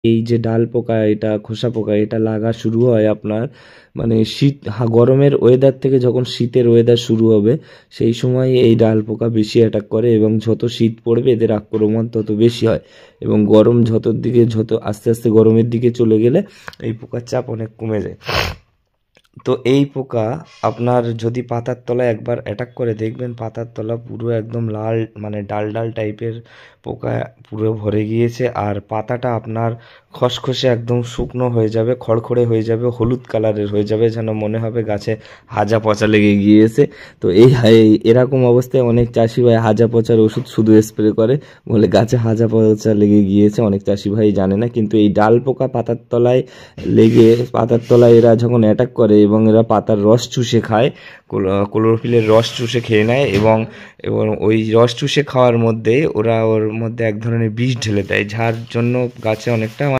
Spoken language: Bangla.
এই যে ডাল পোকা, এটা খোসা পোকা, এটা লাগা শুরু হয় আপনার মানে শীত গরমের ওয়েদার থেকে যখন শীতের ওয়েদার শুরু হবে সেই সময় এই ডাল পোকা বেশি অ্যাটাক করে, এবং যত শীত পড়বে এদের আক্রমণ তত বেশি হয়, এবং গরম যত আস্তে আস্তে গরমের দিকে চলে গেলে এই পোকার চাপ অনেক কমে যায়। তো এই পোকা আপনার যদি পাতার তলায় একবার অ্যাটাক করে, দেখবেন পাতার তলা পুরো একদম লাল মানে ডাল ডাল টাইপের পোকা পুরো ভরে গিয়েছে, আর পাতাটা আপনার খসখসে একদম শুকনো হয়ে যাবে, খড়খড়ে হয়ে যাবে, হলুদ কালারের হয়ে যাবে, যেন মনে হবে গাছে হাজা পচা লেগে গিয়েছে। তো এরকম অবস্থায় অনেক চাষি ভাই হাজা পচার ওষুধ শুধু স্প্রে করে, বলে গাছে হাজা পচা লেগে গিয়েছে। অনেক চাষি ভাই জানে না, কিন্তু এই ডাল পোকা পাতার তলায় লেগে পাতার তলায় এরা যখন অ্যাটাক করে এবং এরা পাতার রস চুষে খায়, ক্লোরোফিলের রস চুষে খেয়ে নেয়, এবং ওই রস চুষে খাওয়ার মধ্যে ওর মধ্যে এক ধরনের বিষ ঢেলে দেয়, যার জন্য গাছে অনেকটা